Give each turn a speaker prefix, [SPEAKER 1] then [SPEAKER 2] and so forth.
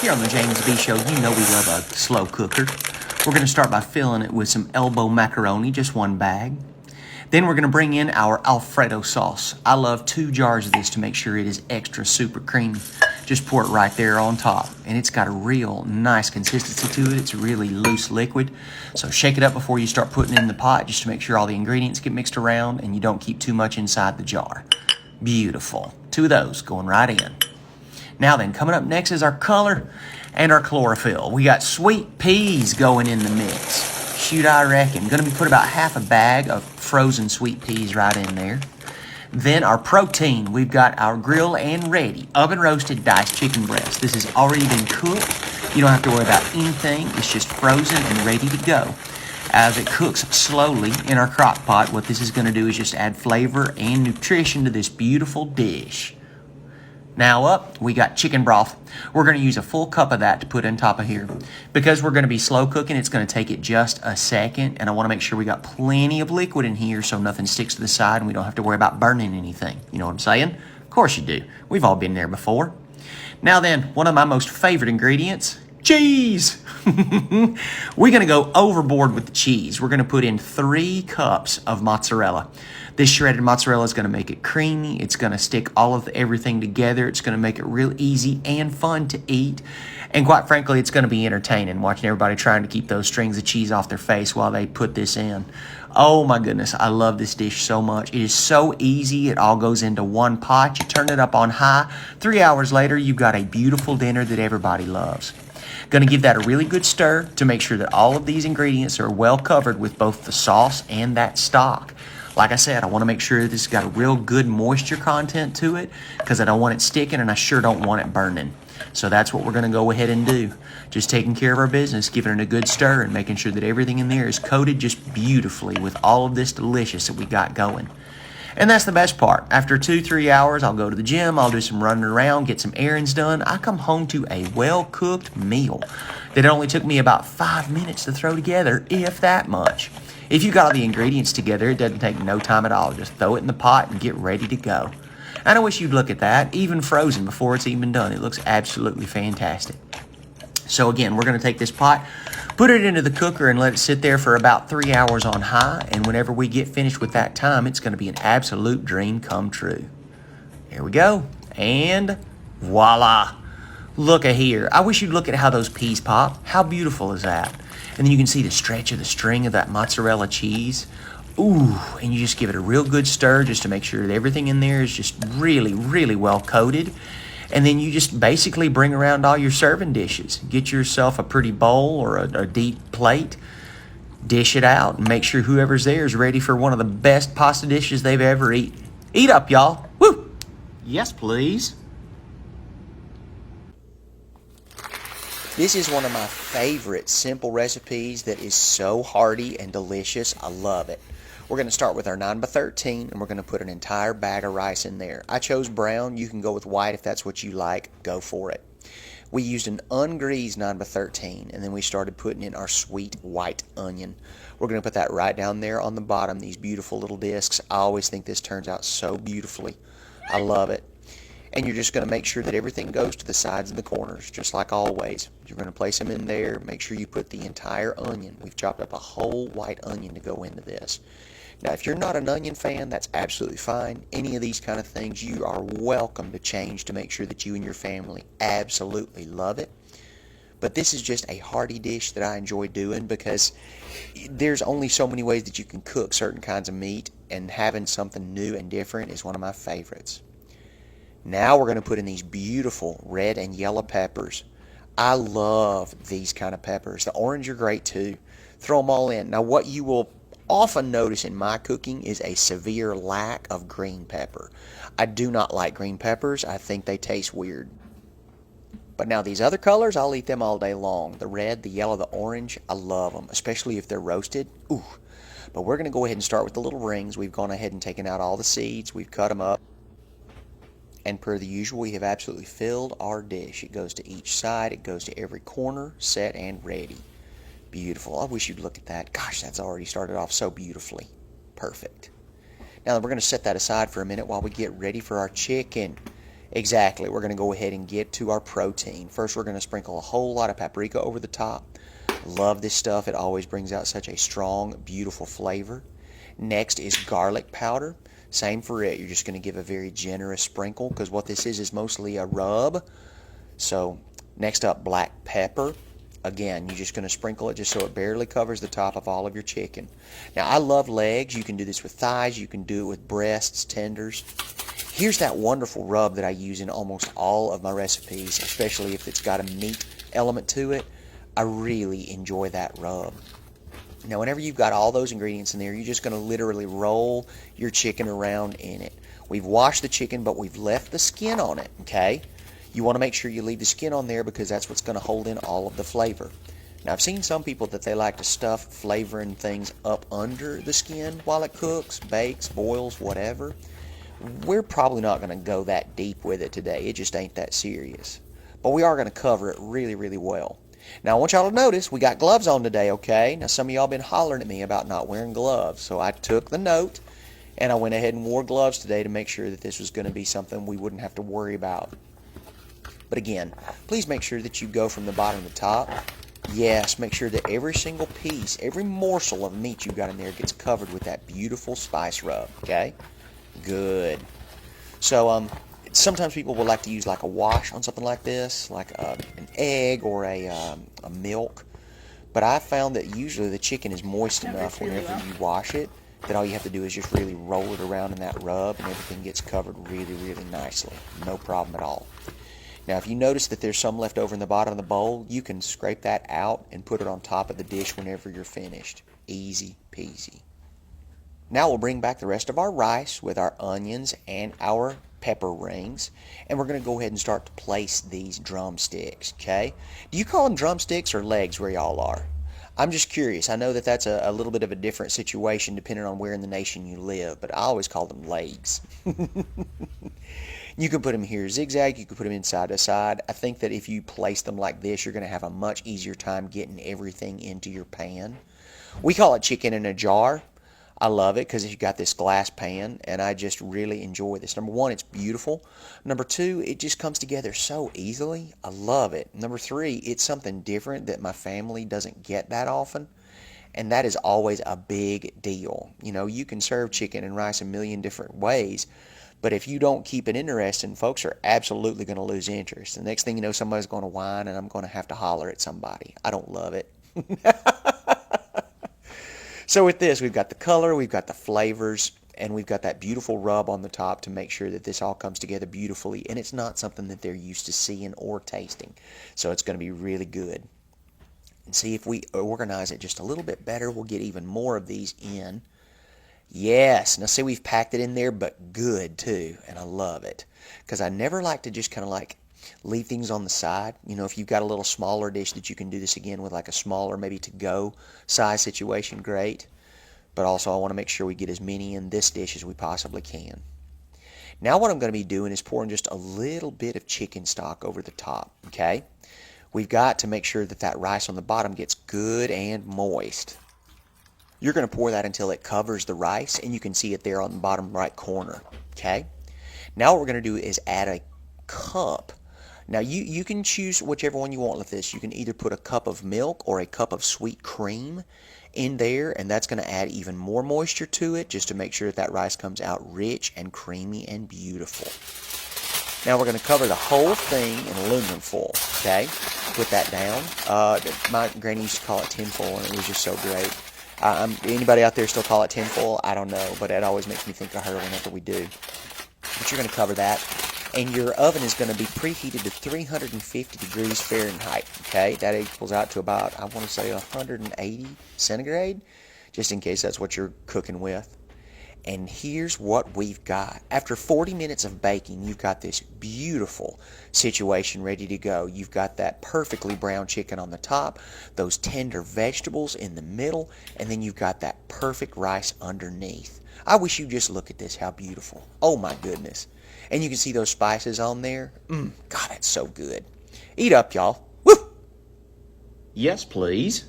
[SPEAKER 1] Here on the James B Show, you know we love a slow cooker. We're going to start by filling it with some elbow macaroni, just one bag. Then we're going to bring in our Alfredo sauce. I love 2 jars of this to make sure it is extra super creamy. Just pour it right there on top. And it's got a real nice consistency to it. It's a really loose liquid. So shake it up before you start putting it in the pot just to make sure all the ingredients get mixed around and you don't keep too much inside the jar. Beautiful. 2 of those going right in. Now then, coming up next is our color and our chlorophyll. We got sweet peas going in the mix. Shoot, I reckon. Going to be put about half a bag of frozen sweet peas right in there. Then our protein. We've got our grill and ready oven roasted diced chicken breast. This has already been cooked. You don't have to worry about anything. It's just frozen and ready to go. As it cooks slowly in our crock pot, what this is going to do is just add flavor and nutrition to this beautiful dish. Now up, we got chicken broth. We're going to use a full cup of that to put on top of here. Because we're going to be slow cooking, it's going to take it just a second. And I want to make sure we got plenty of liquid in here so nothing sticks to the side and we don't have to worry about burning anything. You know what I'm saying? Of course you do. We've all been there before. Now then, one of my most favorite ingredients, cheese. We're going to go overboard with the cheese. We're going to put in 3 cups of mozzarella. This shredded mozzarella is going to make it creamy. It's going to stick all of everything together. It's going to make it real easy and fun to eat. And quite frankly, it's going to be entertaining watching everybody trying to keep those strings of cheese off their face while they put this in. Oh my goodness, I love this dish so much. It is so easy. It all goes into one pot. You turn it up on high. 3 hours later, you've got a beautiful dinner that everybody loves. Going to give that a really good stir to make sure that all of these ingredients are well covered with both the sauce and that stock. Like I said, I want to make sure that this has got a real good moisture content to it because I don't want it sticking and I sure don't want it burning. So that's what we're going to go ahead and do. Just taking care of our business, giving it a good stir and making sure that everything in there is coated just beautifully with all of this delicious that we got going. And that's the best part. After 2-3 hours, I'll go to the gym, I'll do some running around, get some errands done. I come home to a well-cooked meal that only took me about 5 minutes to throw together, if that much. If you got all the ingredients together, it doesn't take no time at all. Just throw it in the pot and get ready to go. And I wish you'd look at that, even frozen before it's even done. It looks absolutely fantastic. So again, we're going to take this pot, put it into the cooker and let it sit there for about 3 hours on high. And whenever we get finished with that time, it's going to be an absolute dream come true. Here we go. And voila. Look at here. I wish you'd look at how those peas pop. How beautiful is that? And then you can see the stretch of the string of that mozzarella cheese. Ooh, and you just give it a real good stir just to make sure that everything in there is just really, really well coated. And then you just basically bring around all your serving dishes. Get yourself a pretty bowl or a deep plate. Dish it out and make sure whoever's there is ready for one of the best pasta dishes they've ever eaten. Eat up, y'all. Woo! Yes, please. This is one of my favorite simple recipes that is so hearty and delicious. I love it. We're going to start with our 9x13 and we're going to put an entire bag of rice in there. I chose brown. You can go with white if that's what you like. Go for it. We used an ungreased 9x13 and then we started putting in our sweet white onion. We're going to put that right down there on the bottom, these beautiful little discs. I always think this turns out so beautifully. I love it. And you're just going to make sure that everything goes to the sides and the corners, just like always. You're going to place them in there. Make sure you put the entire onion. We've chopped up a whole white onion to go into this. Now, if you're not an onion fan, that's absolutely fine. Any of these kind of things, you are welcome to change to make sure that you and your family absolutely love it. But this is just a hearty dish that I enjoy doing because there's only so many ways that you can cook certain kinds of meat, and having something new and different is one of my favorites. Now we're going to put in these beautiful red and yellow peppers. I love these kind of peppers. The orange are great too. Throw them all in. Now what you will often notice in my cooking is a severe lack of green pepper. I do not like green peppers. I think they taste weird. But now these other colors, I'll eat them all day long. The red, the yellow, the orange, I love them, especially if they're roasted. Ooh. But we're going to go ahead and start with the little rings. We've gone ahead and taken out all the seeds. We've cut them up. And per the usual, we have absolutely filled our dish. It goes to each side. It goes to every corner, set and ready. Beautiful. I wish you'd look at that. Gosh, that's already started off so beautifully. Perfect. Now we're going to set that aside for a minute while we get ready for our chicken. Exactly. We're going to go ahead and get to our protein. First, we're going to sprinkle a whole lot of paprika over the top. Love this stuff. It always brings out such a strong, beautiful flavor. Next is garlic powder. Same for it. You're just going to give a very generous sprinkle because what this is mostly a rub. So next up, black pepper. Again, you're just going to sprinkle it just so it barely covers the top of all of your chicken. Now, I love legs. You can do this with thighs. You can do it with breasts, tenders. Here's that wonderful rub that I use in almost all of my recipes, especially if it's got a meat element to it. I really enjoy that rub. Now, whenever you've got all those ingredients in there, you're just going to literally roll your chicken around in it. We've washed the chicken, but we've left the skin on it, okay? You want to make sure you leave the skin on there because that's what's going to hold in all of the flavor. Now, I've seen some people that they like to stuff flavoring things up under the skin while it cooks, bakes, boils, whatever. We're probably not going to go that deep with it today. It just ain't that serious. But we are going to cover it really, really well. Now, I want y'all to notice we got gloves on today, okay? Now, some of y'all been hollering at me about not wearing gloves. So I took the note, and I went ahead and wore gloves today to make sure that this was going to be something we wouldn't have to worry about. But again, please make sure that you go from the bottom to the top. Yes, make sure that every single piece, every morsel of meat you got in there gets covered with that beautiful spice rub, okay? Good. So, sometimes people will like to use like a wash on something like this, like an egg or a milk. But I found that usually the chicken is moist enough whenever you wash it that all you have to do is just really roll it around in that rub and everything gets covered really, really nicely. No problem at all. Now, if you notice that there's some left over in the bottom of the bowl, you can scrape that out and put it on top of the dish whenever you're finished. Easy peasy. Now we'll bring back the rest of our rice with our onions and our pepper rings, and we're going to go ahead and start to place these drumsticks, okay? Do you call them drumsticks or legs where y'all are? I'm just curious. I know that that's a little bit of a different situation depending on where in the nation you live, but I always call them legs. You can put them here zigzag, you can put them in side to side. I think that if you place them like this, you're going to have a much easier time getting everything into your pan. We call it chicken in a jar. I love it because you've got this glass pan, and I just really enjoy this. Number one, it's beautiful. Number two, it just comes together so easily. I love it. Number three, it's something different that my family doesn't get that often, and that is always a big deal. You know, you can serve chicken and rice a million different ways, but if you don't keep it interesting, folks are absolutely going to lose interest. The next thing you know, somebody's going to whine, and I'm going to have to holler at somebody. I don't love it. So with this, we've got the color, we've got the flavors, and we've got that beautiful rub on the top to make sure that this all comes together beautifully, and it's not something that they're used to seeing or tasting. So it's going to be really good. And see, if we organize it just a little bit better, we'll get even more of these in. Yes, now see, we've packed it in there, but good too, and I love it. Because I never like to just kind of like leave things on the side. You know, if you've got a little smaller dish that you can do this again with, like a smaller, maybe to-go size situation, great. But also I want to make sure we get as many in this dish as we possibly can. Now what I'm going to be doing is pouring just a little bit of chicken stock over the top, okay? We've got to make sure that that rice on the bottom gets good and moist. You're going to pour that until it covers the rice, and you can see it there on the bottom right corner, okay? Now what we're going to do is add a cup. Now, you can choose whichever one you want with this. You can either put a cup of milk or a cup of sweet cream in there, and that's going to add even more moisture to it just to make sure that that rice comes out rich and creamy and beautiful. Now, we're going to cover the whole thing in aluminum foil, okay? Put that down. My granny used to call it tinfoil, and it was just so great. Anybody out there still call it tinfoil? I don't know, but it always makes me think of her whenever we do. But you're going to cover that. And your oven is going to be preheated to 350 degrees Fahrenheit, okay? That equals out to about, I want to say, 180 centigrade, just in case that's what you're cooking with. And here's what we've got. After 40 minutes of baking, you've got this beautiful situation ready to go. You've got that perfectly brown chicken on the top, those tender vegetables in the middle, and then you've got that perfect rice underneath. I wish you'd just look at this, how beautiful. Oh my goodness. And you can see those spices on there. God, that's so good. Eat up, y'all. Woo!
[SPEAKER 2] Yes, please.